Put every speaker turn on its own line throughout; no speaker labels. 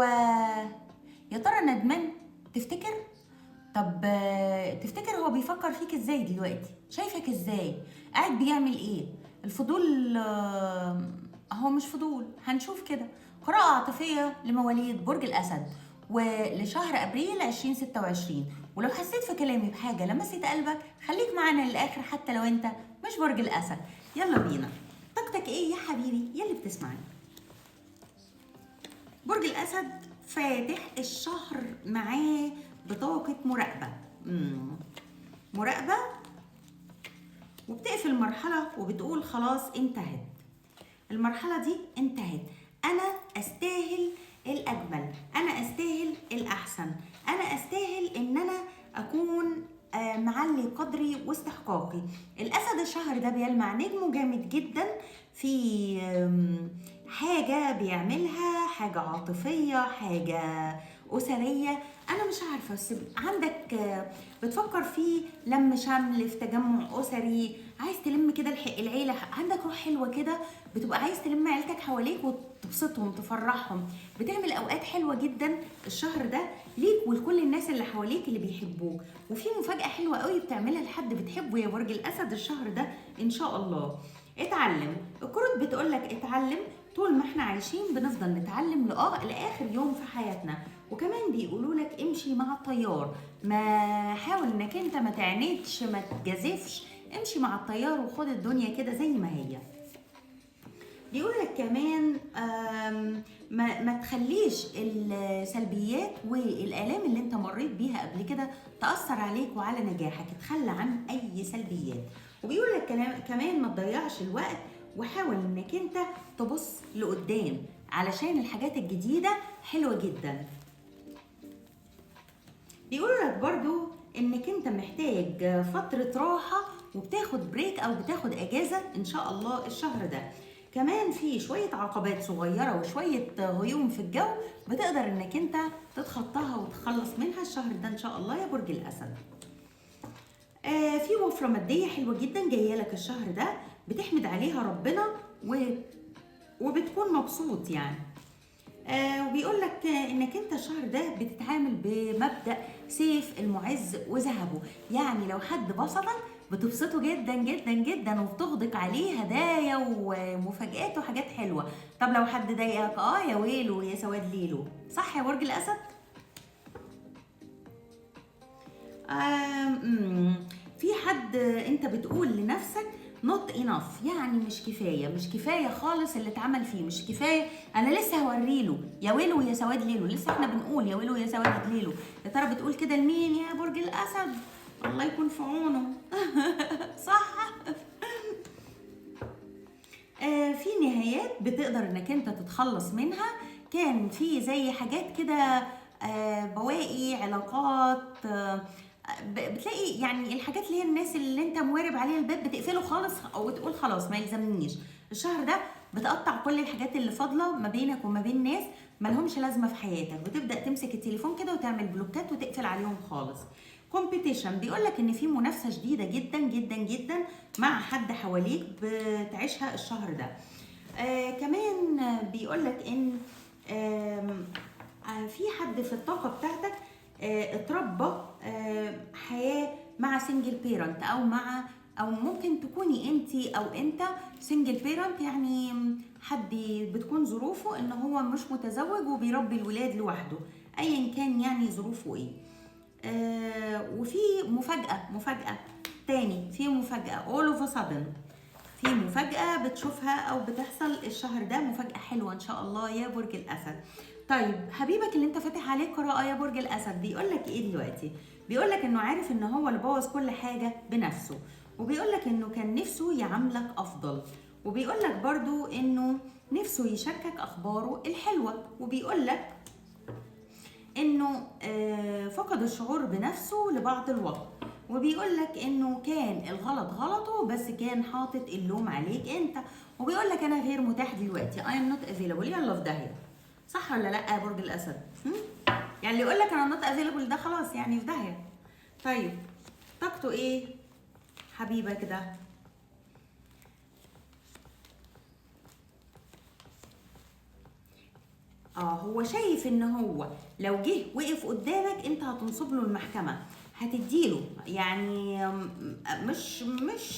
هو يا ترى ندمان؟ تفتكر؟ طب تفتكر هو بيفكر فيك ازاي دلوقتي؟ شايفك ازاي؟ قاعد بيعمل ايه؟ الفضول هو مش فضول، هنشوف كده. قراءة عاطفية لمواليد برج الأسد ولشهر أبريل 2026. ولو حسيت في كلامي بحاجة لمست قلبك خليك معانا للآخر حتى لو أنت مش برج الأسد. يلا بينا. طاقتك ايه يا حبيبي يلي بتسمعني؟ برج الأسد فاتح الشهر معاه بطاقة مراقبة. مراقبة، وبتقفل مرحلة وبتقول خلاص انتهت. المرحلة دي انتهت. أنا أستاهل الأجمل، أنا أستاهل الأحسن، أنا أستاهل إن أنا أكون معلي قدري واستحقاقي. الأسد الشهر ده بيلمع نجمه جامد جدا في حاجة بيعملها، حاجة عاطفية، حاجة أسرية. أنا مش عارفة، بس عندك بتفكر في لم شمل، في تجمع أسري، عايز تلم كده العيلة، عندك روح حلوة كده، بتبقى عايز تلم عيلتك حواليك وتبسطهم تفرحهم. بتعمل أوقات حلوة جدا الشهر ده ليك ولكل الناس اللي حواليك اللي بيحبوك. وفي مفاجأة حلوة قوي بتعملها لحد بتحبه يا برج الأسد الشهر ده إن شاء الله. اتعلم. الكروت بتقولك اتعلم. طول ما احنا عايشين بنفضل نتعلم لآخر يوم في حياتنا. وكمان بيقولوا لك امشي مع التيار، ما حاول انك انت ما تعاندش، ما تجازفش، امشي مع التيار وخد الدنيا كده زي ما هي. بيقول لك كمان ما تخليش السلبيات والآلام اللي انت مريت بيها قبل كده تأثر عليك وعلى نجاحك، اتخلى عن اي سلبيات. وبيقول لك كمان ما تضيعش الوقت، وحاول انك انت تبص لقدام علشان الحاجات الجديدة حلوة جدا. بيقولوا لك برضو انك انت محتاج فترة راحة وبتاخد بريك او بتاخد اجازة ان شاء الله الشهر ده. كمان في شوية عقبات صغيرة وشوية غيوم في الجو بتقدر انك انت تتخطاها وتخلص منها الشهر ده ان شاء الله يا برج الاسد. في وفرة مادية حلوة جدا جاية لك الشهر ده، بتحمد عليها ربنا وبتكون مبسوط يعني. وبيقول لك انك انت الشهر ده بتتعامل بمبدأ سيف المعز وذهبه، يعني لو حد بسطك بتبسطه جدا جدا جدا وبتغدق عليه هدايا ومفاجآت وحاجات حلوه. طب لو حد ضايقك يا ويله يا سواد ليله، صح يا برج الاسد؟ في حد انت بتقول لنفسك not enough، يعني مش كفايه، مش كفايه خالص اللي اتعمل فيه، مش كفايه، انا لسه هوريله يا ويله يا سواد ليله، لسه احنا بنقول يا ويله يا سواد ليله. يا ترى بتقول كده لمين يا برج الاسد؟ الله يكون في عونه. صح. في نهايات بتقدر انك انت تتخلص منها، كان في زي حاجات كده بواقي علاقات، بتلاقي يعني الحاجات اللي هي الناس اللي انت موارب عليها الباب بتقفله خالص او تقول خلاص ما يلزمنيش. الشهر ده بتقطع كل الحاجات اللي فاضله ما بينك وما بين ناس مالهمش لازمه في حياتك، بتبدا تمسك التليفون كده وتعمل بلوكات وتقفل عليهم خالص. كومبيتيشن، بيقول لك ان في منافسه شديده جدا جدا جدا مع حد حواليك بتعيشها الشهر ده. كمان بيقول لك ان في حد في الطاقه بتاعتك اتربى حياه مع سنجل بيرنت او ممكن تكوني انت او انت سنجل بيرنت، يعني حد بتكون ظروفه ان هو مش متزوج وبيربي الولاد لوحده ايا كان يعني ظروفه ايه. وفي مفاجأة تاني، في مفاجأة all of a sudden، في مفاجأة بتشوفها أو بتحصل الشهر ده، مفاجأة حلوة إن شاء الله يا برج الأسد. طيب حبيبك اللي أنت فاتح عليه قراءة يا برج الأسد بيقولك إيه دلوقتي؟ بيقولك إنه عارف إن هو اللي بوظ كل حاجة بنفسه، وبيقولك إنه كان نفسه يعاملك أفضل، وبيقولك برضو إنه نفسه يشاركك أخباره الحلوة، وبيقولك انه فقد الشعور بنفسه لبعض الوقت، وبيقول لك انه كان الغلط غلطه بس كان حاطط اللوم عليك انت، وبيقول لك انا غير متاح دلوقتي I am not available. يلا في داهيه، صح ولا لا يا برج الاسد؟ يعني اللي يقول لك انا not available ده خلاص يعني في داهيه. طيب طاقته ايه حبيبك ده؟ هو شايف ان هو لو جه وقف قدامك انت هتنصب له المحكمة، هتديله يعني مش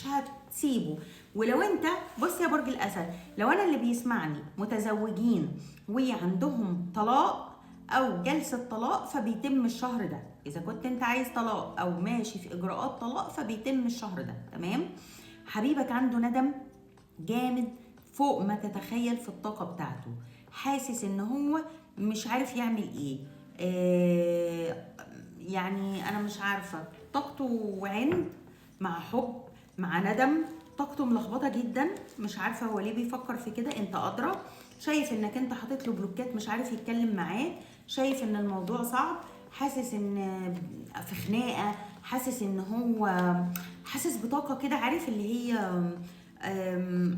هتسيبه. ولو انت، بص يا برج الاسد، لو انا اللي بيسمعني متزوجين وعندهم طلاق او جلسة طلاق فبيتم الشهر ده، اذا كنت انت عايز طلاق او ماشي في اجراءات طلاق فبيتم الشهر ده، تمام. حبيبك عنده ندم جامد فوق ما تتخيل في الطاقة بتاعته، حاسس ان هو مش عارف يعمل ايه. يعني انا مش عارفة، طاقته عند مع حب مع ندم، طاقته ملخبطة جدا، مش عارفة هو ليه بيفكر في كده، انت ادرى. شايف انك انت حاطط له بلوكات، مش عارف يتكلم معاك، شايف ان الموضوع صعب، حاسس ان في خناقة، حاسس ان هو حاسس بطاقة كده، عارف اللي هي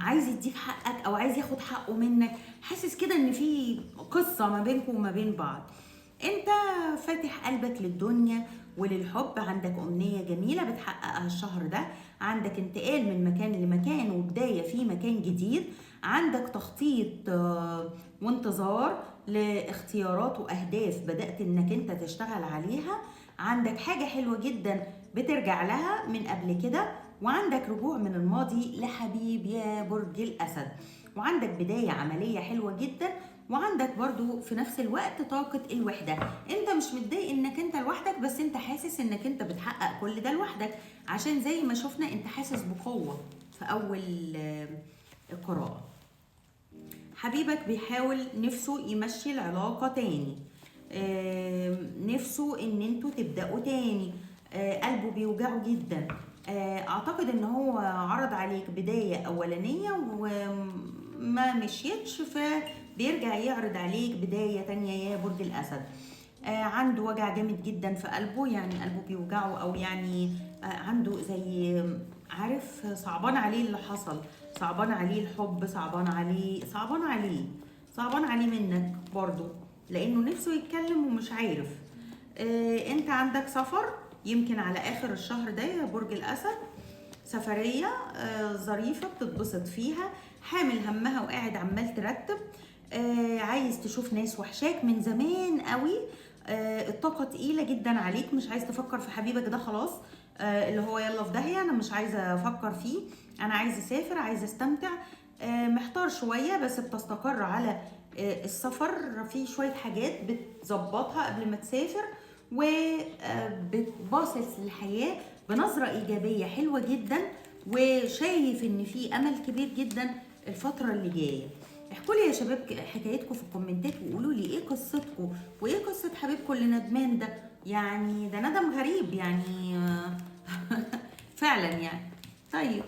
عايز يديك حقك او عايز ياخد حقه منك، حاسس كده ان في قصة ما بينكم وما بين بعض. انت فاتح قلبك للدنيا وللحب، عندك امنية جميلة بتحققها الشهر ده، عندك انتقال من مكان لمكان وبداية في مكان جديد، عندك تخطيط وانتظار لاختيارات واهداف بدأت انك انت تشتغل عليها، عندك حاجة حلوة جدا بترجع لها من قبل كده، وعندك رجوع من الماضي لحبيب يا برج الأسد، وعندك بداية عملية حلوة جدا، وعندك برضو في نفس الوقت طاقة الوحدة. انت مش متضايق انك انت لوحدك، بس انت حاسس انك انت بتحقق كل ده لوحدك، عشان زي ما شفنا انت حاسس بقوة في اول القراءة. حبيبك بيحاول نفسه يمشي العلاقة تاني، نفسه ان انتوا تبدأوا تاني، قلبه بيوجعه جدا، اعتقد ان هو عرض عليك بداية اولانية وما مشيتش، فبيرجع يعرض عليك بداية تانية يا برج الاسد. عنده وجع جامد جدا في قلبه، يعني قلبه بيوجعه، او يعني عنده زي عارف صعبان عليه اللي حصل، صعبان عليه الحب، صعبان عليه منك برضو، لانه نفسه يتكلم ومش عارف. انت عندك سفر يمكن على اخر الشهر ده يا برج الاسد، سفرية ظريفة بتتبسط فيها، حامل همها وقاعد عمال ترتب، عايز تشوف ناس وحشاك من زمان قوي، الطاقة تقيلة جدا عليك، مش عايز تفكر في حبيبك ده خلاص، اللي هو يلا في داهية، انا مش عايزة افكر فيه، انا عايزة اسافر، عايزة استمتع، محتار شوية بس بتستقر على السفر، في شوية حاجات بتظبطها قبل ما تسافر، وبتباصص للحياة بنظرة إيجابية حلوة جدا، وشايف إن في أمل كبير جدا الفترة اللي جاية. احكوا لي يا شباب حكايتكم في الكومنتات، وقولوا لي ايه قصتكم وايه قصة حبيبكم اللي ندمان ده، يعني ده ندم غريب يعني فعلا يعني. طيب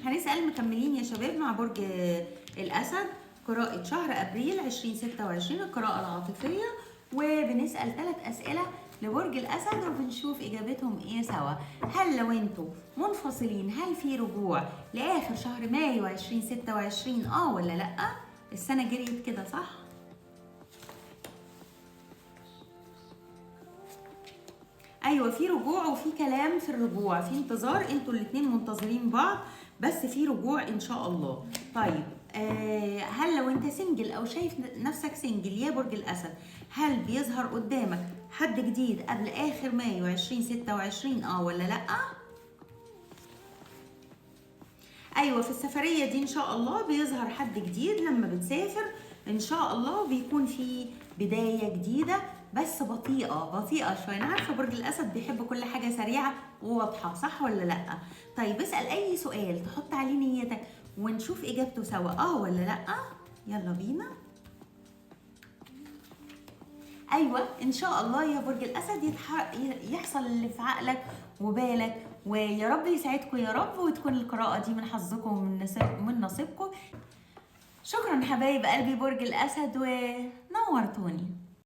هنسأل مكملين يا شباب مع برج الأسد، قراءة شهر أبريل 2026، القراءة العاطفية، وبنسأل 3 أسئلة لبرج الأسد وبنشوف إجابتهم إيه سوا. هل لو أنتوا منفصلين هل في رجوع لآخر شهر مايو 2026 ولا لأ؟ السنة جريت كده صح؟ ايوه في رجوع وفي كلام في الرجوع، في انتظار، انتوا الاتنين منتظرين بعض، بس في رجوع ان شاء الله. طيب هل لو انت سنجل او شايف نفسك سنجل يا برج الاسد، هل بيظهر قدامك حد جديد قبل اخر مايو 2026 ولا لا؟ ايوه في السفريه دي ان شاء الله بيظهر حد جديد لما بتسافر ان شاء الله، بيكون في بدايه جديده بس بطيئه شويه. انا عارفه برج الاسد بيحب كل حاجه سريعه وواضحه، صح ولا لا؟ طيب اسال اي سؤال تحط عليه نيتك ونشوف اجابته سوا، ولا لا. يلا بينا. ايوه ان شاء الله يا برج الاسد يحصل اللي في عقلك وبالك، ويا رب يسعدكم يا رب، وتكون القراءه دي من حظكم ومن نصيبكم. شكرا حبايب قلبي برج الاسد ونورتوني.